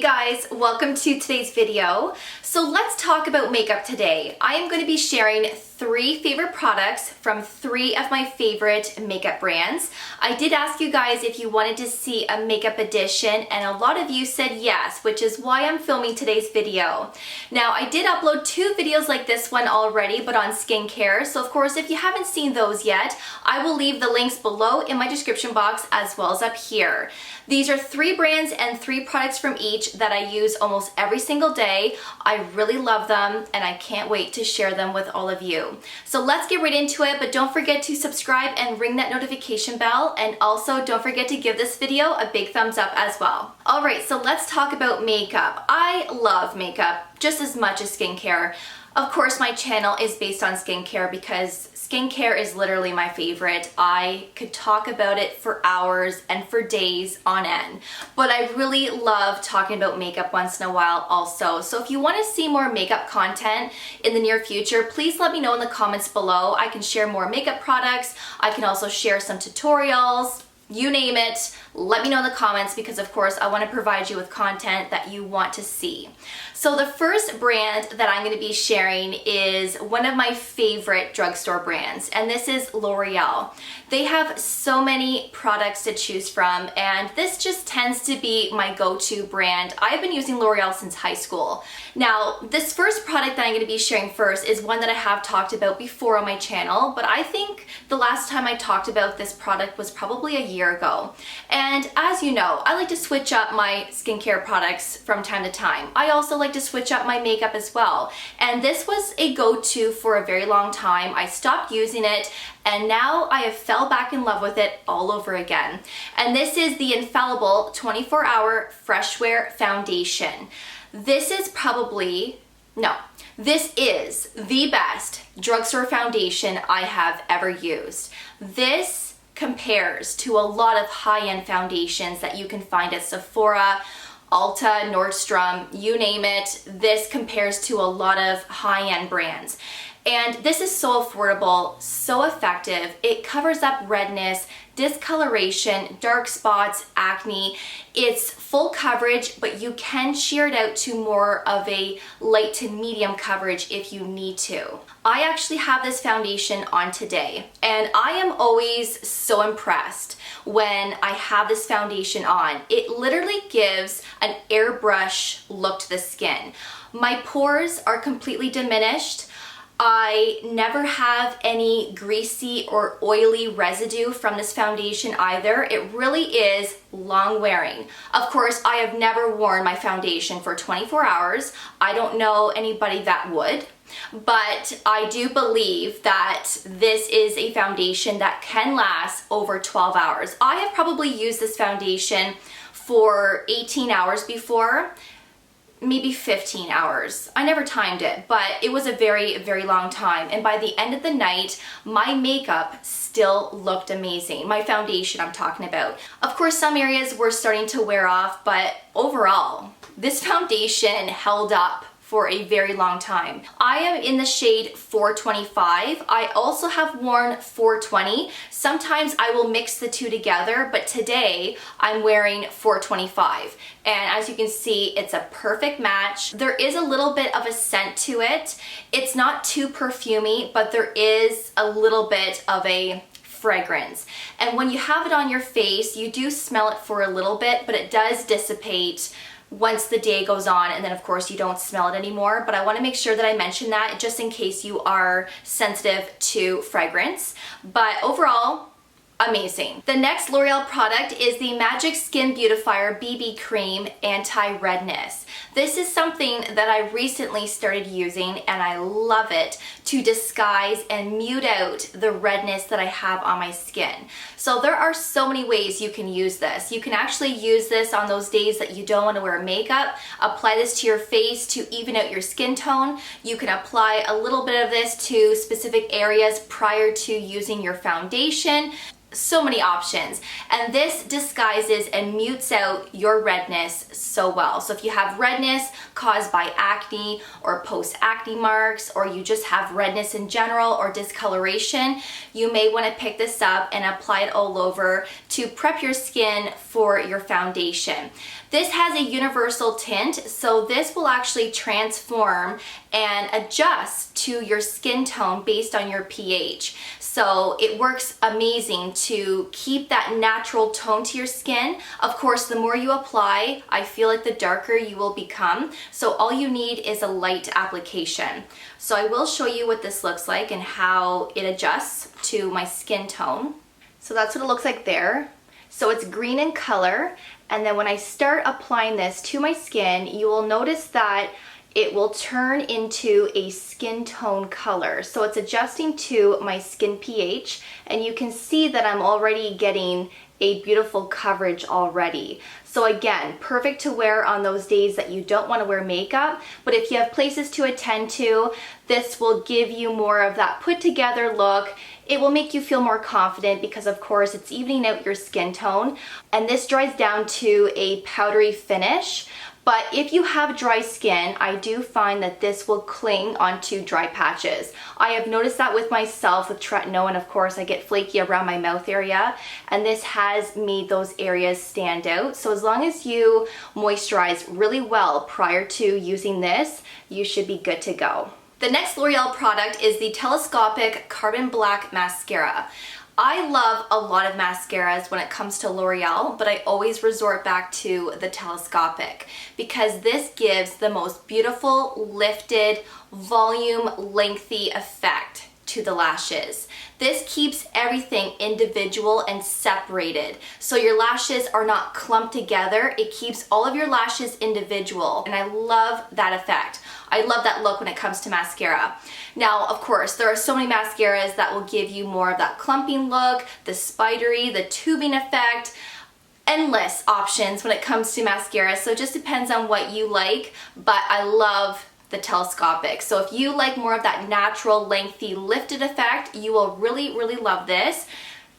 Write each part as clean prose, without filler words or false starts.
guys, welcome to today's video. So let's talk about makeup today. I am going to be sharing 3 favorite products from 3 of my favorite makeup brands. I did ask you guys if you wanted to see a makeup edition and a lot of you said yes, which is why I'm filming today's video. Now I did upload 2 videos like this one already, but on skincare. So of course, if you haven't seen those yet, I will leave the links below in my description box as well as up here. These are 3 brands and 3 products from each that I use almost every single day. I really love them and I can't wait to share them with all of you. So let's get right into it, but don't forget to subscribe and ring that notification bell, and also don't forget to give this video a big thumbs up as well. Alright, so let's talk about makeup. I love makeup just as much as skincare. Of course, my channel is based on skincare because skincare is literally my favorite. I could talk about it for hours and for days on end, but I really love talking about makeup once in a while also. So if you want to see more makeup content in the near future, please let me know in the comments below. I can share more makeup products. I can also share some tutorials. You name it, let me know in the comments because of course I want to provide you with content that you want to see. So the first brand that I'm going to be sharing is one of my favorite drugstore brands, and this is L'Oreal. They have so many products to choose from, and this just tends to be my go-to brand. I've been using L'Oreal since high school. Now, this first product that I'm going to be sharing first is one that I have talked about before on my channel, but I think the last time I talked about this product was probably a year ago. And as you know, I like to switch up my skincare products from time to time. I also like to switch up my makeup as well. And this was a go-to for a very long time. I stopped using it and now I have fell back in love with it all over again. And this is the Infallible 24-Hour Fresh Wear Foundation. This is the best drugstore foundation I have ever used. This compares to a lot of high-end foundations that you can find at Sephora, Ulta, Nordstrom, you name it. This compares to a lot of high-end brands. And this is so affordable, so effective. It covers up redness, discoloration, dark spots, acne. It's full coverage, but you can sheer it out to more of a light to medium coverage if you need to. I actually have this foundation on today, and I am always so impressed when I have this foundation on. It literally gives an airbrush look to the skin. My pores are completely diminished. I never have any greasy or oily residue from this foundation either. It really is long wearing. Of course, I have never worn my foundation for 24 hours. I don't know anybody that would, but I do believe that this is a foundation that can last over 12 hours. I have probably used this foundation for 18 hours before, maybe 15 hours. I never timed it, but it was a very, very long time. And by the end of the night, my makeup still looked amazing. My foundation I'm talking about. Of course, some areas were starting to wear off, but overall, this foundation held up for a very long time. I am in the shade 425. I also have worn 420. Sometimes I will mix the two together, but today I'm wearing 425. And as you can see, it's a perfect match. There is a little bit of a scent to it. It's not too perfumey, but there is a little bit of a fragrance. And when you have it on your face, you do smell it for a little bit, but it does dissipate once the day goes on, and then of course you don't smell it anymore. But I want to make sure that I mention that just in case you are sensitive to fragrance. But overall, amazing. The next L'Oreal product is the Magic Skin Beautifier BB Cream Anti-Redness. This is something that I recently started using and I love it to disguise and mute out the redness that I have on my skin. So there are so many ways you can use this. You can actually use this on those days that you don't want to wear makeup. Apply this to your face to even out your skin tone. You can apply a little bit of this to specific areas prior to using your foundation. so many options, and this disguises and mutes out your redness so well. So if you have redness caused by acne or post-acne marks, or you just have redness in general or discoloration, you may want to pick this up and apply it all over to prep your skin for your foundation. This has a universal tint, so this will actually transform and adjust to your skin tone based on your pH. So it works amazing to keep that natural tone to your skin. Of course, the more you apply, I feel like the darker you will become. So all you need is a light application. So I will show you what this looks like and how it adjusts to my skin tone. So that's what it looks like there. So it's green in color, and then when I start applying this to my skin, you will notice that it will turn into a skin tone color. So it's adjusting to my skin pH, and you can see that I'm already getting a beautiful coverage already. So again, perfect to wear on those days that you don't want to wear makeup, but if you have places to attend to, this will give you more of that put together look. It will make you feel more confident because of course it's evening out your skin tone, and this dries down to a powdery finish. But if you have dry skin, I do find that this will cling onto dry patches. I have noticed that with myself with tretinoin, and of course I get flaky around my mouth area, and this has made those areas stand out. So as long as you moisturize really well prior to using this, you should be good to go. The next L'Oreal product is the Telescopic Carbon Black Mascara. I love a lot of mascaras when it comes to L'Oreal, but I always resort back to the Telescopic because this gives the most beautiful, lifted, volume, lengthy effect to the lashes. This keeps everything individual and separated, so your lashes are not clumped together. It keeps all of your lashes individual, and I love that effect. I love that look when it comes to mascara. Now, of course, there are so many mascaras that will give you more of that clumping look, the spidery, the tubing effect, endless options when it comes to mascara, so it just depends on what you like, but I love the Telescopic. So if you like more of that natural, lengthy, lifted effect, you will really, really love this.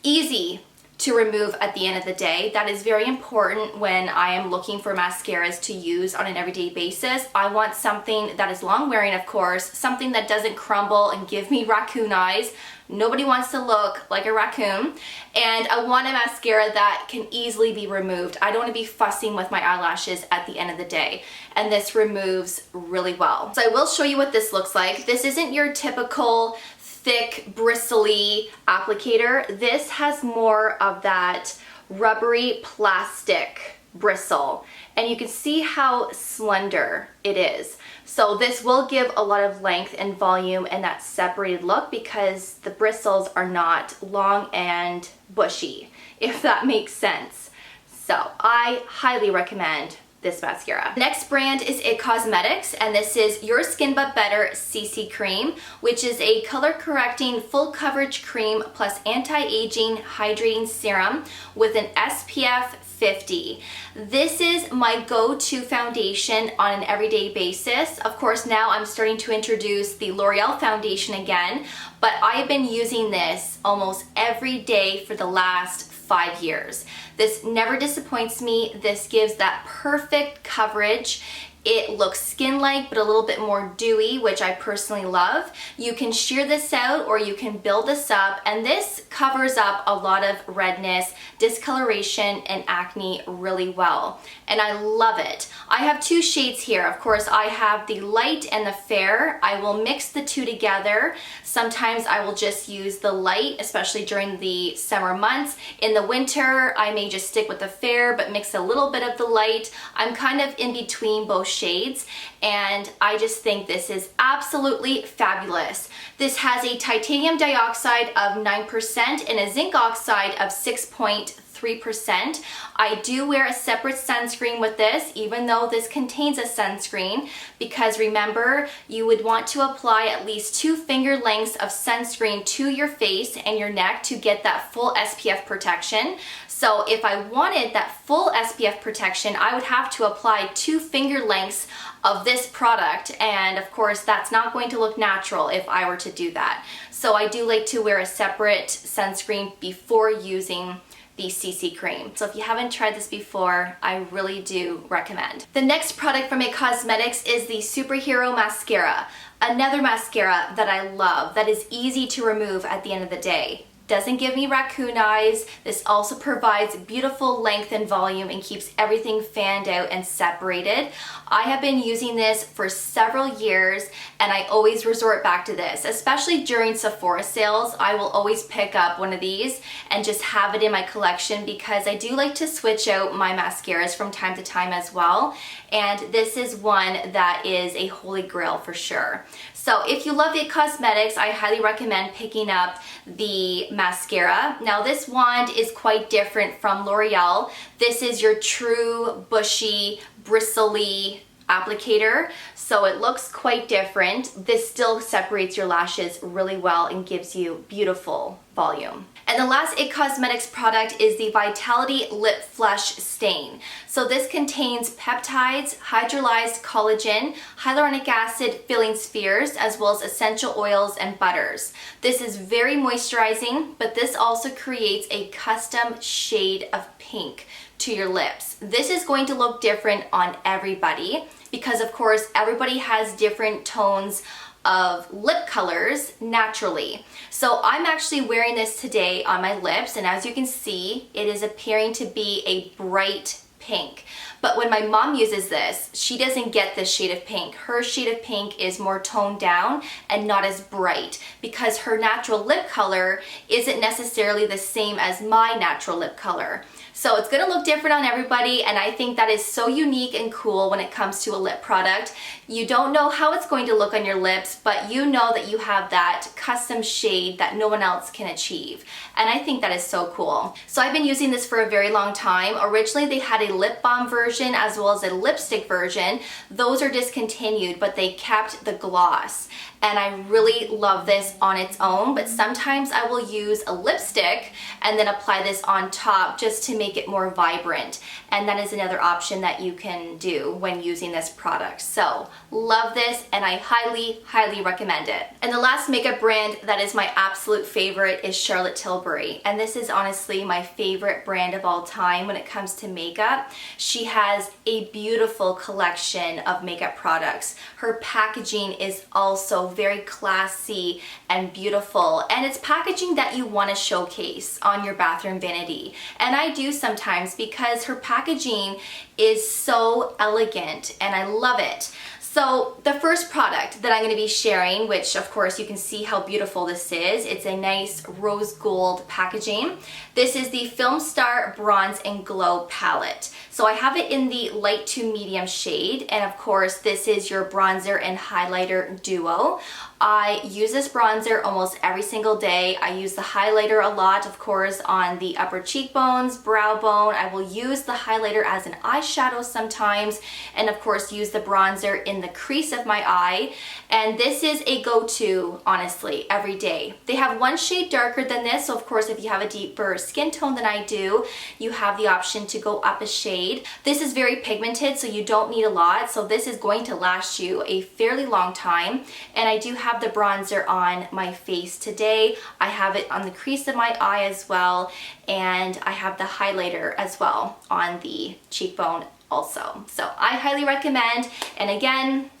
Easy to remove at the end of the day. That is very important when I am looking for mascaras to use on an everyday basis. I want something that is long wearing, of course, something that doesn't crumble and give me raccoon eyes. Nobody wants to look like a raccoon, and I want a mascara that can easily be removed. I don't want to be fussing with my eyelashes at the end of the day, and this removes really well. So I will show you what this looks like. This isn't your typical thick, bristly applicator. This has more of that rubbery plastic bristle, and you can see how slender it is. So this will give a lot of length and volume and that separated look because the bristles are not long and bushy, if that makes sense. So I highly recommend this mascara. Next brand is IT Cosmetics, and this is Your Skin But Better CC Cream, which is a color correcting full coverage cream plus anti-aging hydrating serum with an SPF 50. This is my go-to foundation on an everyday basis. Of course, now I'm starting to introduce the L'Oreal foundation again, but I've been using this almost every day for the last 5 years. This never disappoints me. This gives that perfect coverage. It looks skin-like but a little bit more dewy, which I personally love. You can sheer this out or you can build this up, and this covers up a lot of redness, discoloration, and acne really well, and I love it. I have two shades here. Of course, I have the light and the fair. I will mix the two together. Sometimes I will just use the light, especially during the summer months. In the winter, I may just stick with the fair but mix a little bit of the light. I'm kind of in between both shades, and I just think this is absolutely fabulous. This has a titanium dioxide of 9% and a zinc oxide of 6.3%. 3%. I do wear a separate sunscreen with this, even though this contains a sunscreen, because remember, you would want to apply at least 2 finger lengths of sunscreen to your face and your neck to get that full SPF protection. So if I wanted that full SPF protection, I would have to apply 2 finger lengths of this product, and of course that's not going to look natural if I were to do that. So I do like to wear a separate sunscreen before using the CC cream. So if you haven't tried this before, I really do recommend. The next product from IT Cosmetics is the Superhero Mascara. Another mascara that I love, that is easy to remove at the end of the day. Doesn't give me raccoon eyes. This also provides beautiful length and volume and keeps everything fanned out and separated. I have been using this for several years and I always resort back to this, especially during Sephora sales. I will always pick up one of these and just have it in my collection because I do like to switch out my mascaras from time to time as well. And this is one that is a holy grail for sure. So if you love IT Cosmetics, I highly recommend picking up the mascara. Now this wand is quite different from L'Oreal. This is your true bushy, bristly applicator, so it looks quite different. This still separates your lashes really well and gives you beautiful volume. And the last IT Cosmetics product is the Vitality Lip Flush Stain. So this contains peptides, hydrolyzed collagen, hyaluronic acid filling spheres, as well as essential oils and butters. This is very moisturizing, but this also creates a custom shade of pink to your lips. This is going to look different on everybody because of course everybody has different tones of lip colors naturally. So I'm actually wearing this today on my lips, and as you can see, it is appearing to be a bright pink. But when my mom uses this, she doesn't get this shade of pink. Her shade of pink is more toned down and not as bright because her natural lip color isn't necessarily the same as my natural lip color. So it's gonna look different on everybody, and I think that is so unique and cool when it comes to a lip product. You don't know how it's going to look on your lips, but you know that you have that custom shade that no one else can achieve. And I think that is so cool. So I've been using this for a very long time. Originally they had a lip balm version as well as a lipstick version. Those are discontinued, but they kept the gloss. And I really love this on its own, but sometimes I will use a lipstick and then apply this on top just to make it more vibrant. And that is another option that you can do when using this product. So love this, and I highly, highly recommend it. And the last makeup brand that is my absolute favorite is Charlotte Tilbury. And this is honestly my favorite brand of all time when it comes to makeup. She has a beautiful collection of makeup products. Her packaging is also very classy and beautiful, and it's packaging that you want to showcase on your bathroom vanity. And I do sometimes because her packaging is so elegant and I love it. So the first product that I'm going to be sharing, which of course you can see how beautiful this is, it's a nice rose gold packaging. This is the Filmstar Bronze and Glow palette. So I have it in the light to medium shade, and of course this is your bronzer and highlighter duo. I use this bronzer almost every single day. I use the highlighter a lot, of course, on the upper cheekbones, brow bone. I will use the highlighter as an eyeshadow sometimes, and of course use the bronzer in the crease of my eye. And this is a go-to, honestly, every day. They have one shade darker than this, so of course if you have a deeper skin tone than I do, you have the option to go up a shade. This is very pigmented, so you don't need a lot, so this is going to last you a fairly long time. And I do have the bronzer on my face today. I have it on the crease of my eye as well, and I have the highlighter as well on the cheekbone also. So I highly recommend, and again,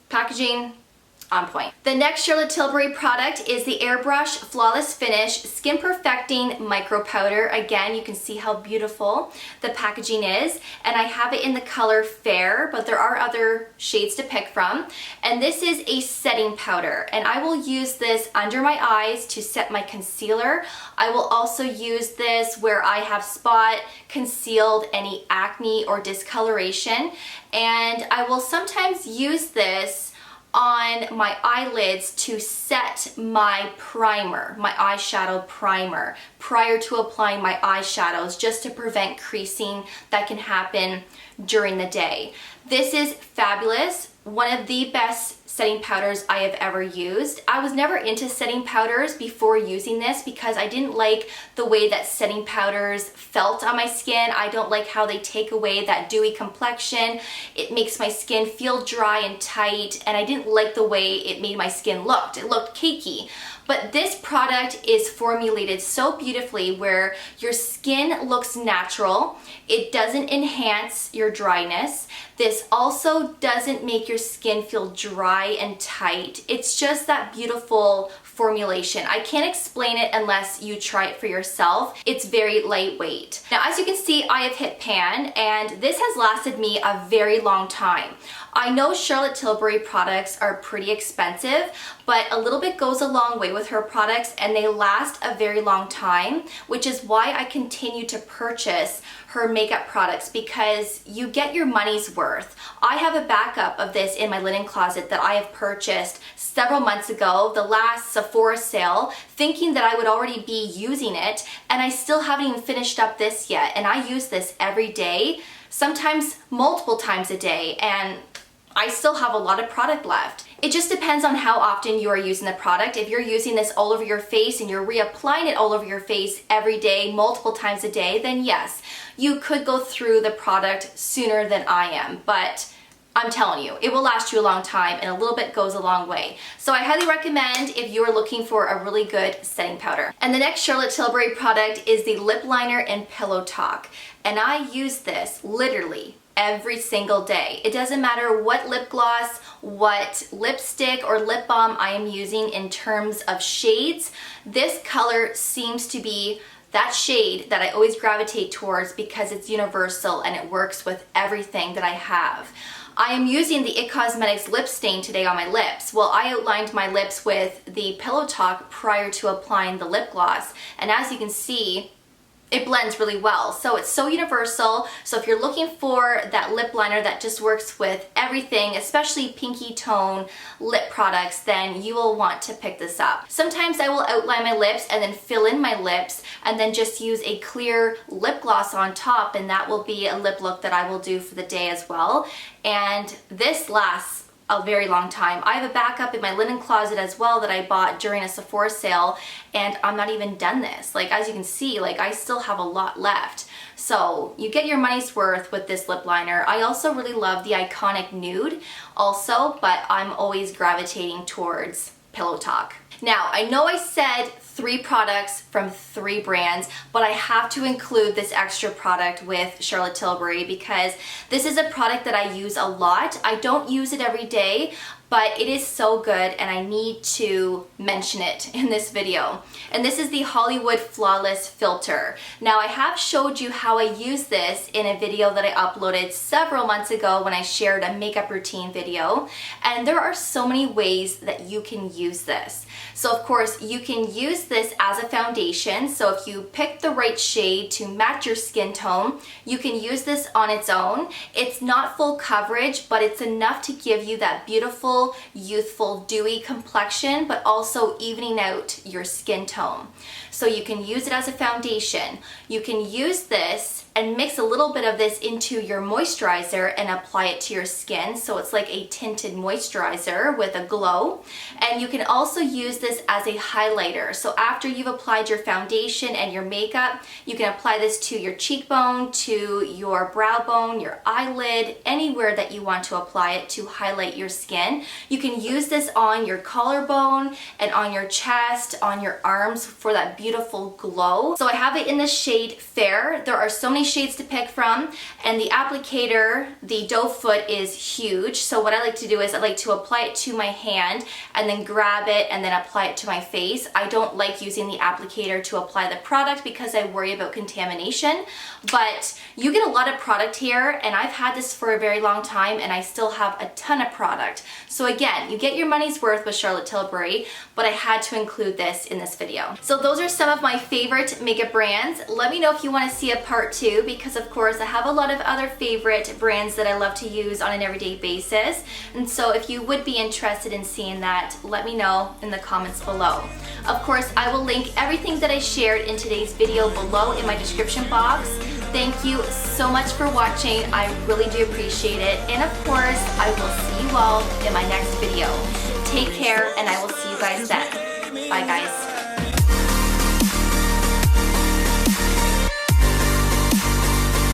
packaging on point. The next Charlotte Tilbury product is the Airbrush Flawless Finish Skin Perfecting Micro Powder. Again, you can see how beautiful the packaging is, and I have it in the color Fair, but there are other shades to pick from. And this is a setting powder, and I will use this under my eyes to set my concealer. I will also use this where I have spot concealed any acne or discoloration, and I will sometimes use this on my eyelids to set my primer, my eyeshadow primer, prior to applying my eyeshadows, just to prevent creasing that can happen during the day. This is fabulous. One of the best setting powders I have ever used. I was never into setting powders before using this because I didn't like the way that setting powders felt on my skin. I don't like how they take away that dewy complexion. It makes my skin feel dry and tight, and I didn't like the way it made my skin look. It looked cakey. But this product is formulated so beautifully where your skin looks natural. It doesn't enhance your dryness. This also doesn't make your skin feel dry and tight. It's just that beautiful formulation. I can't explain it unless you try it for yourself. It's very lightweight. Now, as you can see, I have hit pan, and this has lasted me a very long time. I know Charlotte Tilbury products are pretty expensive, but a little bit goes a long way with her products, and they last a very long time, which is why I continue to purchase her makeup products, because you get your money's worth. I have a backup of this in my linen closet that I have purchased several months ago, the last Sephora sale, thinking that I would already be using it, and I still haven't even finished up this yet. And I use this every day, sometimes multiple times a day, and I still have a lot of product left. It just depends on how often you are using the product. If you're using this all over your face and you're reapplying it all over your face every day, multiple times a day, then yes, you could go through the product sooner than I am. But I'm telling you, it will last you a long time, and a little bit goes a long way. So I highly recommend if you are looking for a really good setting powder. And the next Charlotte Tilbury product is the Lip Liner in Pillow Talk. And I use this literally every single day. It doesn't matter what lip gloss, what lipstick or lip balm I am using in terms of shades. This color seems to be that shade that I always gravitate towards because it's universal and it works with everything that I have. I am using the IT Cosmetics lip stain today on my lips. Well, I outlined my lips with the Pillow Talk prior to applying the lip gloss, and as you can see, it blends really well. So it's so universal. So if you're looking for that lip liner that just works with everything, especially pinky tone lip products, then you will want to pick this up. Sometimes I will outline my lips and then fill in my lips and then just use a clear lip gloss on top, and that will be a lip look that I will do for the day as well. And this lasts a very long time. I have a backup in my linen closet as well that I bought during a Sephora sale, and I'm not even done this. Like, as you can see, like, I still have a lot left. So you get your money's worth with this lip liner. I also really love the Iconic Nude also, but I'm always gravitating towards Pillow Talk. Now, I know I said 3 products from 3 brands, but I have to include this extra product with Charlotte Tilbury because this is a product that I use a lot. I don't use it every day, but it is so good and I need to mention it in this video. And this is the Hollywood Flawless Filter. Now, I have showed you how I use this in a video that I uploaded several months ago when I shared a makeup routine video, and there are so many ways that you can use this. So of course, you can use this as a foundation. So if you pick the right shade to match your skin tone, you can use this on its own. It's not full coverage, but it's enough to give you that beautiful, youthful, dewy complexion, but also evening out your skin tone. So you can use it as a foundation. You can use this and mix a little bit of this into your moisturizer and apply it to your skin. So it's like a tinted moisturizer with a glow. And you can also use this as a highlighter. So after you've applied your foundation and your makeup, you can apply this to your cheekbone, to your brow bone, your eyelid, anywhere that you want to apply it to highlight your skin. You can use this on your collarbone and on your chest, on your arms for that beautiful glow. So I have it in the shade Fair. There are so many shades to pick from, and the applicator, the doe foot, is huge. So what I like to do is I like to apply it to my hand and then grab it and then apply it to my face. I don't like using the applicator to apply the product because I worry about contamination, but you get a lot of product here, and I've had this for a very long time and I still have a ton of product. So again, you get your money's worth with Charlotte Tilbury, but I had to include this in this video. So those are some of my favorite makeup brands. Let me know if you want to see a part 2, because of course I have a lot of other favorite brands that I love to use on an everyday basis. And so if you would be interested in seeing that, let me know in the comments below. Of course, I will link everything that I shared in today's video below in my description box. Thank you so much for watching. I really do appreciate it. And of course, I will see you all in my next video. Take care, and I will see you guys then. Bye, guys.